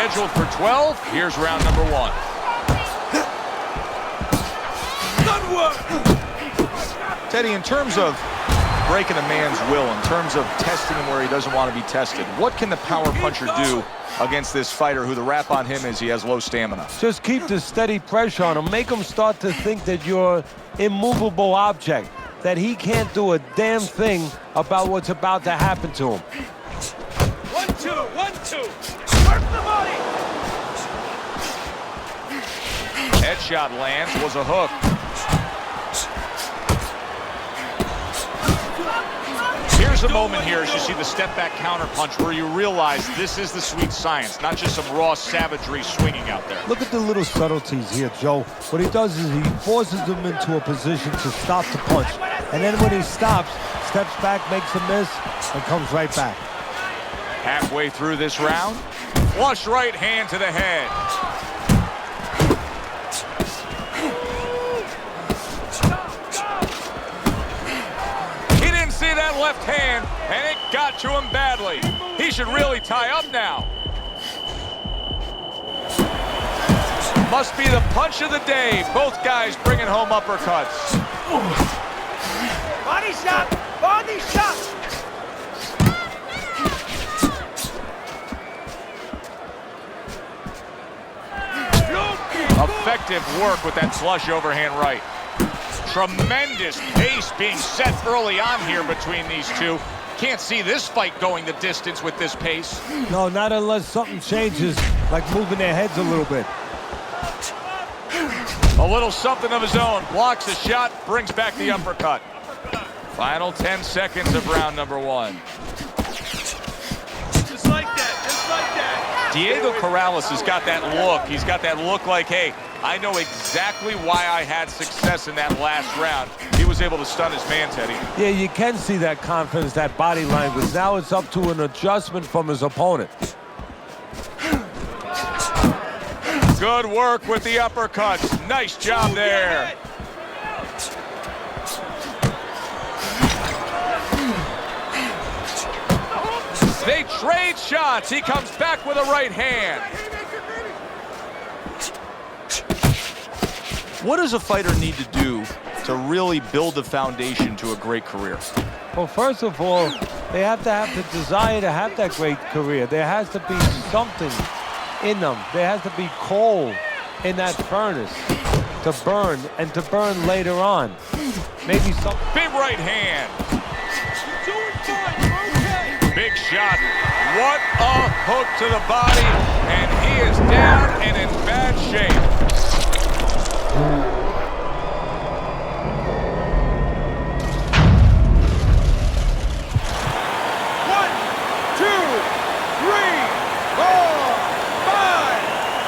scheduled for 12. Here's round number 1. Good work. Teddy, in terms of breaking a man's will, in terms of testing him where he doesn't want to be tested, what can the power puncher do against this fighter who the rap on him is he has low stamina? Just keep the steady pressure on him. Make him start to think that you're an immovable object, that he can't do a damn thing about what's about to happen to him. 1-2, 1-2. Work the body. Headshot lands, was a hook. Here's a moment here as you see the step-back counter-punch where you realize this is the sweet science, not just some raw savagery swinging out there. Look at the little subtleties here, Joe. What he does is he forces him into a position to stop the punch. And then when he stops, steps back, makes a miss, and comes right back. Halfway through this round, flush right hand to the head. He didn't see that left hand, and it got to him badly. He should really tie up now. Must be the punch of the day. Both guys bringing home uppercuts. Body shot. Body shot. Effective work with that flush overhand right. Tremendous pace being set early on here between these two. Can't see this fight going the distance with this pace. No, not unless something changes, like moving their heads a little bit. A little something of his own. Blocks the shot, brings back the uppercut. Final 10 seconds of round number 1. Just like that. Just like that. Diego Corrales has got that look. He's got that look like, hey, I know exactly why I had success in that last round. He was able to stun his man, Teddy. Yeah, you can see that confidence, that body language. Now it's up to an adjustment from his opponent. Good work with the uppercuts. Nice job there. They trade shots. He comes back with a right hand. What does a fighter need to do to really build the foundation to a great career? Well, first of all, they have to have the desire to have that great career. There has to be something in them. There has to be coal in that furnace to burn, and to burn later on. Maybe some big right hand. Big shot. What a hook to the body, and he is down and in bad shape.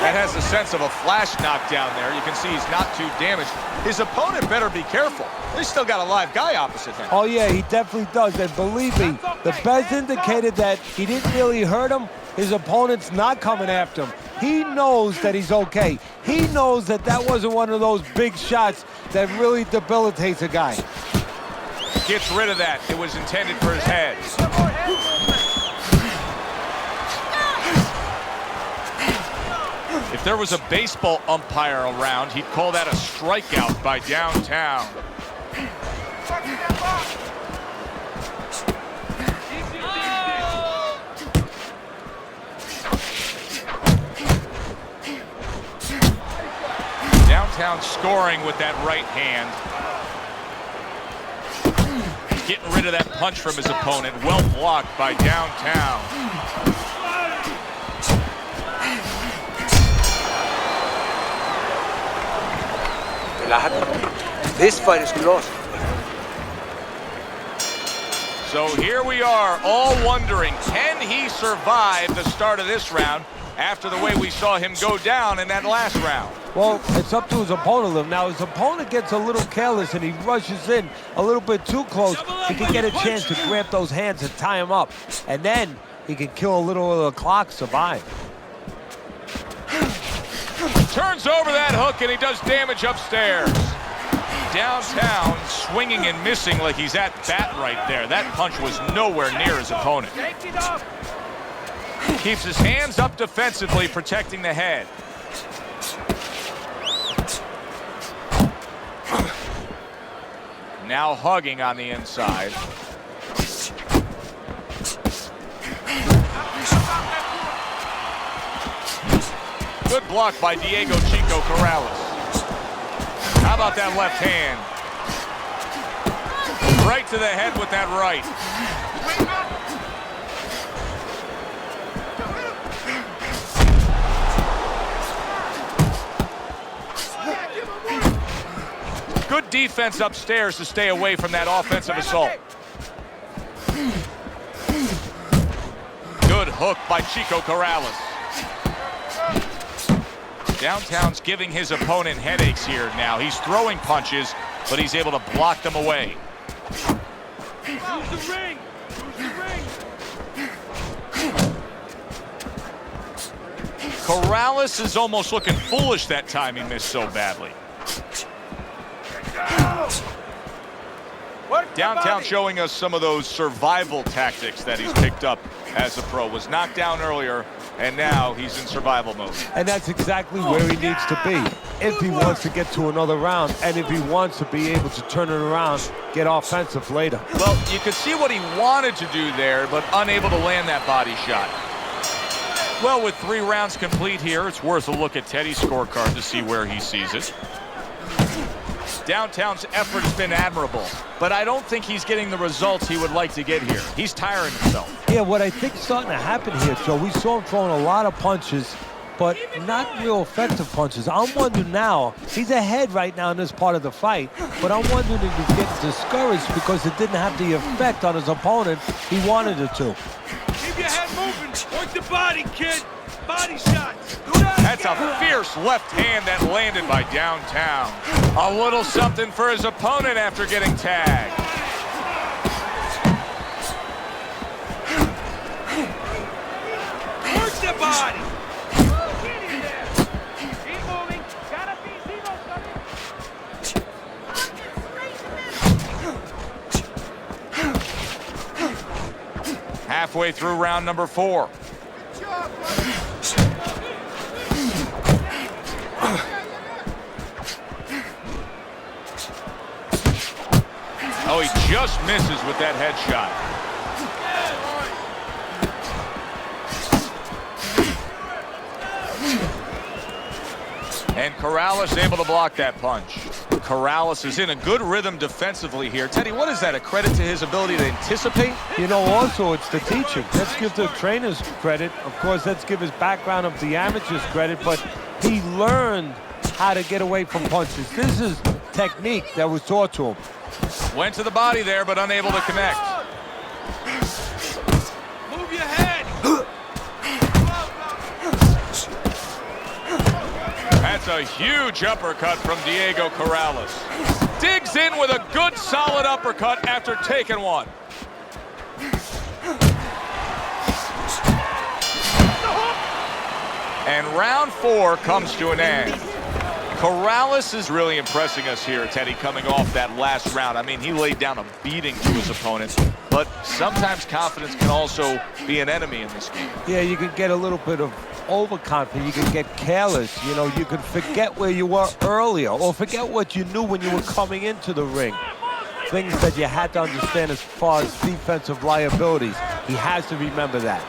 That has a sense of a flash knockdown there. You can see he's not too damaged. His opponent better be careful. He's still got a live guy opposite him. Oh, yeah, he definitely does. And believe me, the best indicated that he didn't really hurt him, his opponent's not coming after him. He knows that he's okay. He knows that that wasn't one of those big shots that really debilitates a guy. Gets rid of that. It was intended for his head. If there was a baseball umpire around, he'd call that a strikeout by Downtown. Downtown scoring with that right hand. Getting rid of that punch from his opponent. Well blocked by Downtown. This fight is close. So here we are, all wondering, can he survive the start of this round after the way we saw him go down in that last round? Well, it's up to his opponent. Now, his opponent gets a little careless and he rushes in a little bit too close. He can get a chance to grab those hands and tie him up. And then he can kill a little of the clock, survive. Turns over that hook and he does damage upstairs. Downtown swinging and missing like he's at bat right there. That punch was nowhere near his opponent. Keeps his hands up defensively, protecting the head. Now hugging on the inside. Good block by Diego Chico Corrales. How about that left hand? Right to the head with that right. Good defense upstairs to stay away from that offensive assault. Good hook by Chico Corrales. Downtown's giving his opponent headaches here now. He's throwing punches, but he's able to block them away. Use the ring! Use the ring! Corrales is almost looking foolish that time he missed so badly. Downtown showing us some of those survival tactics that he's picked up as a pro. Was knocked down earlier, and now he's in survival mode. And that's exactly where he needs to be if he wants to get to another round and if he wants to be able to turn it around, get offensive later. Well, you could see what he wanted to do there, but unable to land that body shot. Well, with 3 rounds complete here, it's worth a look at Teddy's scorecard to see where he sees it. Downtown's effort has been admirable, but I don't think he's getting the results he would like to get here. He's tiring himself. Yeah, what I think is starting to happen here, Joe, we saw him throwing a lot of punches, but not real effective punches. I'm wondering now, he's ahead right now in this part of the fight, but I'm wondering if he's getting discouraged because it didn't have the effect on his opponent he wanted it to. Keep your head moving. Work the body, kid. Body shots. That's a fierce left hand that landed by Downtown. A little something for his opponent after getting tagged. Work the body. Keep moving. Gotta be zero, sonny. Halfway through round number 4. Oh, he just misses with that headshot. And Corrales able to block that punch. Corrales is in a good rhythm defensively here. Teddy, what is that, a credit to his ability to anticipate? You know, also, it's the teaching. Let's give the trainers credit. Of course, let's give his background of the amateurs credit, but he learned how to get away from punches. This is technique that was taught to him. Went to the body there, but unable to connect. Move your head. That's a huge uppercut from Diego Corrales. Digs in with a good, solid uppercut after taking one. And round 4 comes to an end. Corrales is really impressing us here, Teddy, coming off that last round. I mean, he laid down a beating to his opponent, but sometimes confidence can also be an enemy in this game. Yeah, you can get a little bit of overconfident. You can get careless. You know, you can forget where you were earlier or forget what you knew when you were coming into the ring. Things that you had to understand as far as defensive liabilities. He has to remember that.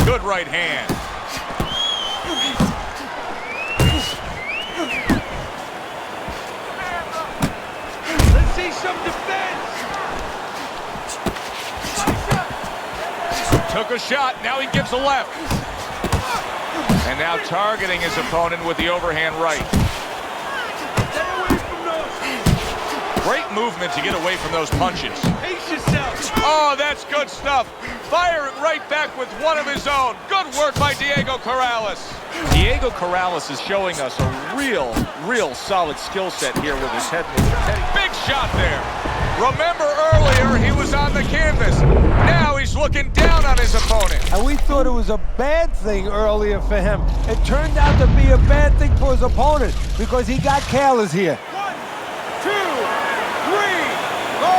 Good right hand. Let's see some defense. Took a shot, now he gives a left. And now targeting his opponent with the overhand right. Get away from those. Great movement to get away from those punches. Pace yourself. Oh, that's good stuff. Fire it right back with one of his own. Good work by Diego Corrales. Diego Corrales is showing us a real solid skill set here with his head movement. Big shot there. Remember earlier, he was on the canvas. Now he's looking down on his opponent. And we thought it was a bad thing earlier for him. It turned out to be a bad thing for his opponent because he got careless here. 1, 2, 3, 4,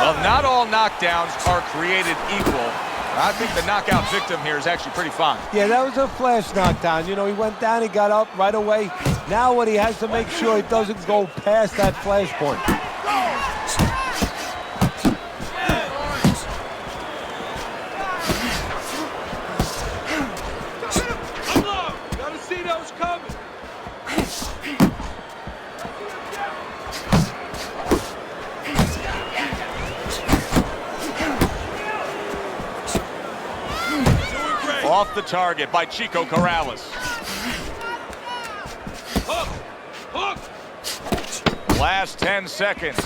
5. Well, not all knockdowns are created equal. I think the knockout victim here is actually pretty fine. Yeah, that was a flash knockdown. You know, he went down, he got up right away. Now what he has to make sure he doesn't go past that flash point. Gotta see those coming. Off the target by Chico Corrales. Hook! Hook! Last 10 seconds.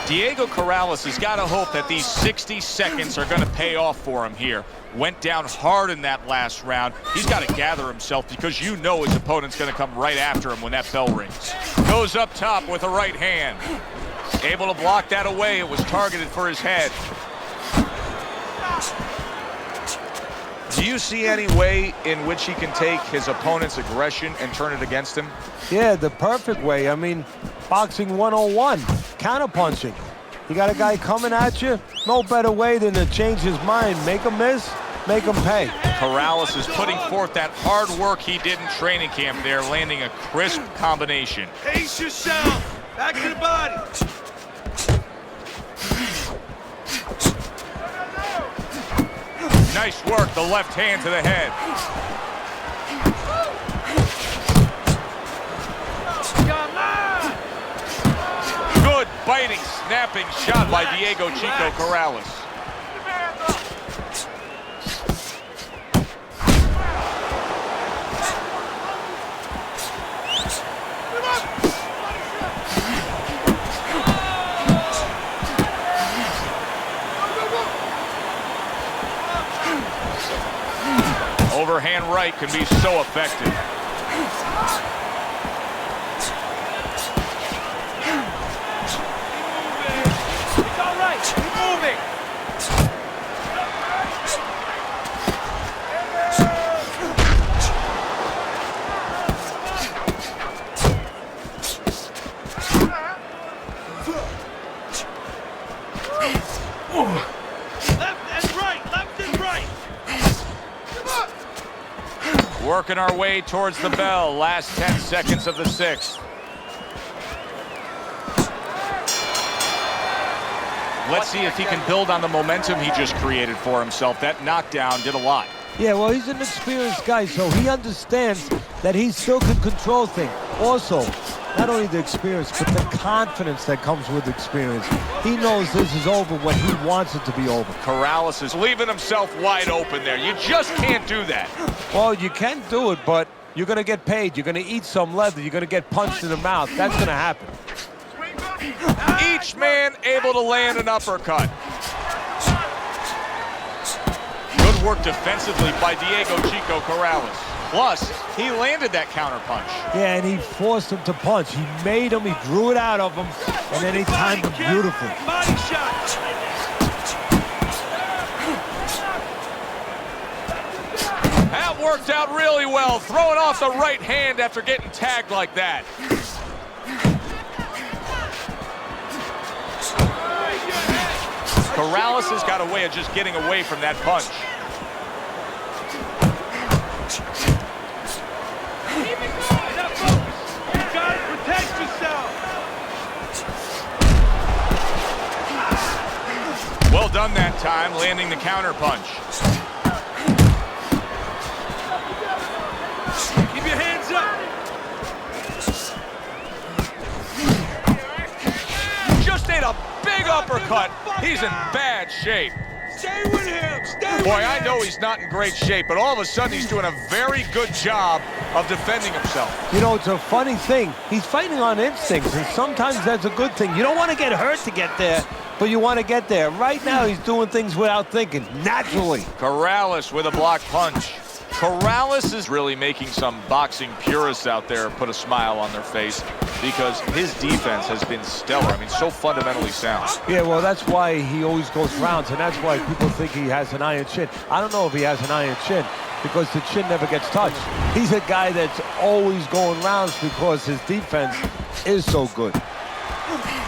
Diego Corrales has got to hope that these 60 seconds are going to pay off for him here. Went down hard in that last round. He's got to gather himself because you know his opponent's going to come right after him when that bell rings. Goes up top with a right hand. Able to block that away. It was targeted for his head. Do you see any way in which he can take his opponent's aggression and turn it against him? Yeah, the perfect way. I mean, boxing 101, counterpunching. You got a guy coming at you, no better way than to change his mind. Make him miss, make him pay. Corrales is putting forth that hard work he did in training camp there, landing a crisp combination. Pace yourself. Back to the body. Nice work, the left hand to the head. Good biting, snapping shot by Diego Chico Corrales. Overhand right can be so effective. It's all right. Keep moving. Left and right. Working our way towards the bell. Last 10 seconds of the sixth. Let's see if he can build on the momentum he just created for himself. That knockdown did a lot. Yeah, well, he's an experienced guy, so he understands that he still can control things. Also, not only the experience, but the confidence that comes with experience. He knows this is over when he wants it to be over. Corrales is leaving himself wide open there. You just can't do that. Well, you can do it, but you're going to get paid. You're going to eat some leather. You're going to get punched in the mouth. That's going to happen. Each man able to land an uppercut. Good work defensively by Diego Chico Corrales. Plus, he landed that counterpunch. Yeah, and he forced him to punch. He made him, he drew it out of him, and then he timed him beautifully. Body shot. That worked out really well, throwing off the right hand after getting tagged like that. Corrales has got a way of just getting away from that punch. You gotta protect yourself. Well done that time, landing the counter punch. Keep your hands up. Just ate a big uppercut. He's in bad shape. Stay with him. Stay with him. Boy, I know he's not in great shape, but all of a sudden he's doing a very good job of defending himself. You know, it's a funny thing. He's fighting on instincts, and sometimes that's a good thing. You don't want to get hurt to get there, but you want to get there. Right now, he's doing things without thinking, naturally. Corrales with a blocked punch. Corrales is really making some boxing purists out there put a smile on their face because his defense has been stellar. I mean, so fundamentally sound. Yeah, well, that's why he always goes rounds, and that's why people think he has an iron chin. I don't know if he has an iron chin because the chin never gets touched. He's a guy that's always going rounds because his defense is so good.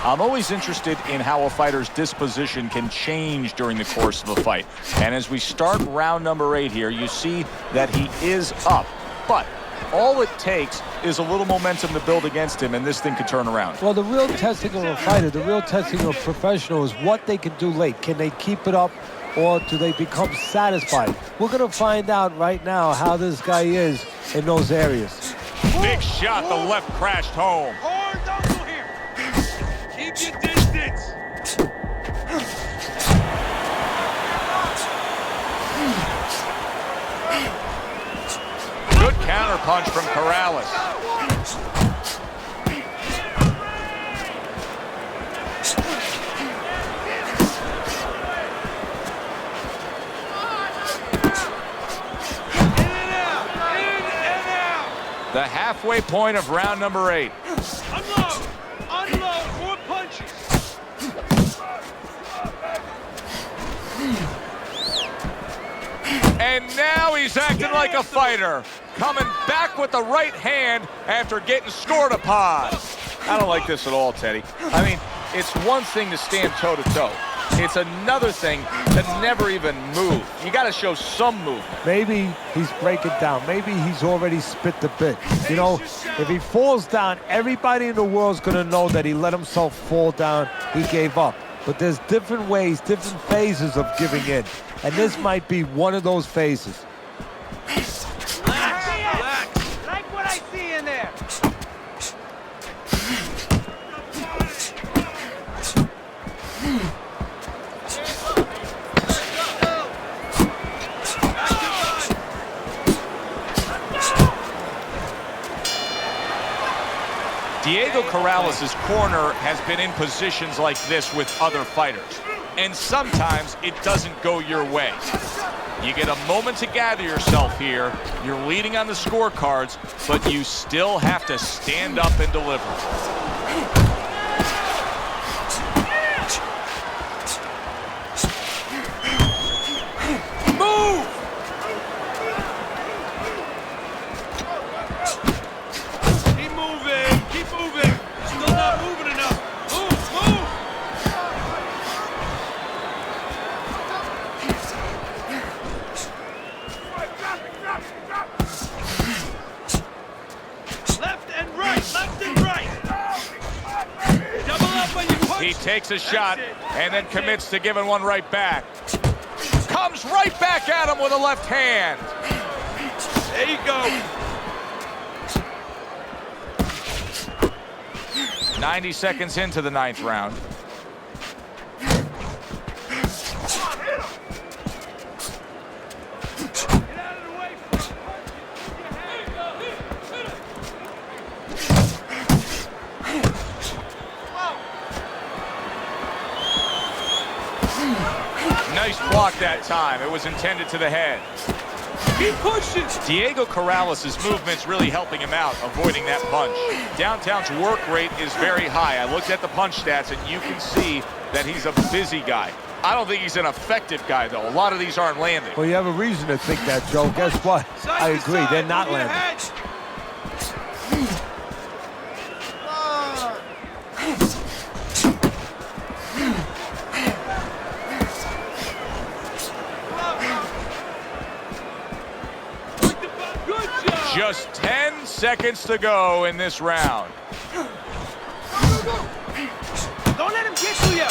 I'm always interested in how a fighter's disposition can change during the course of a fight. And as we start round number 8 here, you see that he is up. But all it takes is a little momentum to build against him, and this thing could turn around. Well, the real testing of a fighter, the real testing of a professional is what they can do late. Can they keep it up, or do they become satisfied? We're going to find out right now how this guy is in those areas. Big shot, the left crashed home. Hard, don't go here. Keep your distance. Good counter punch from Corrales. The halfway point of round number 8. Unload. Unload. More punches. And now he's acting like a fighter. Coming back with the right hand after getting scored upon. I don't like this at all, Teddy. I mean, it's one thing to stand toe-to-toe. It's another thing to never even move. You got to show some movement. Maybe he's breaking down. Maybe he's already spit the bit. You know, if he falls down, everybody in the world's going to know that he let himself fall down. He gave up. But there's different ways, different phases of giving in. And this might be one of those phases. Relax. Like what I see in there. Diego Corrales' corner has been in positions like this with other fighters. And sometimes it doesn't go your way. You get a moment to gather yourself here. You're leading on the scorecards, but you still have to stand up and deliver. Move. Keep moving. Keep moving. Still not moving enough. Move. Move. Left and right. Left and right. Double up on your punch. He takes a shot and then commits to giving one right back. Comes right back at him with a left hand. There you go. 90 seconds into the 9th round. Get out of the way. Nice block that time. It was intended to the head. Keep pushing. Diego Corrales' movement's really helping him out, avoiding that punch. Downtown's work rate is very high. I looked at the punch stats, and you can see that he's a busy guy. I don't think he's an effective guy, though. A lot of these aren't landing. Well, you have a reason to think that, Joe. Guess what? I agree. They're not landing. Just 10 seconds to go in this round. Don't let him get to you.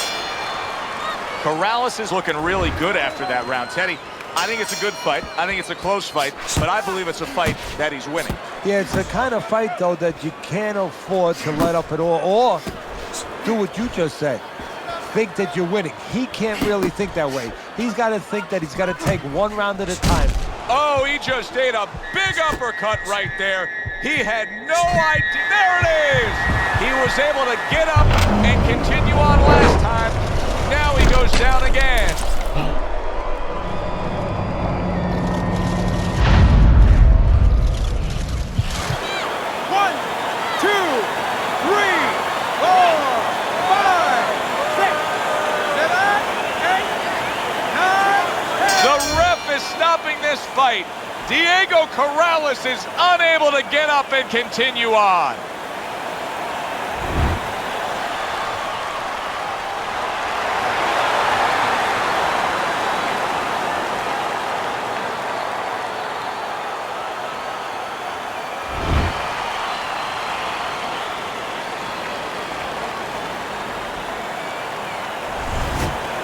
Corrales is looking really good after that round. Teddy, I think it's a good fight. I think it's a close fight, but I believe it's a fight that he's winning. Yeah, it's the kind of fight, though, that you can't afford to let up at all, or do what you just said. Think that you're winning. He can't really think that way. He's got to think that he's got to take one round at a time. Oh, he just ate a big uppercut right there. He had no idea. There it is. He was able to get up and continue on last time. Now he goes down again. this fight. Diego Corrales is unable to get up and continue on.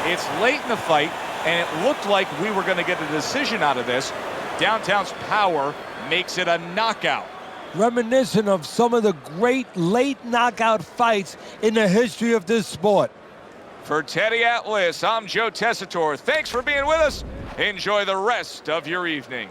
It's late in the fight, and it looked like we were going to get a decision out of this. Downtown's power makes it a knockout. Reminiscent of some of the great late knockout fights in the history of this sport. For Teddy Atlas, I'm Joe Tessitore. Thanks for being with us. Enjoy the rest of your evening.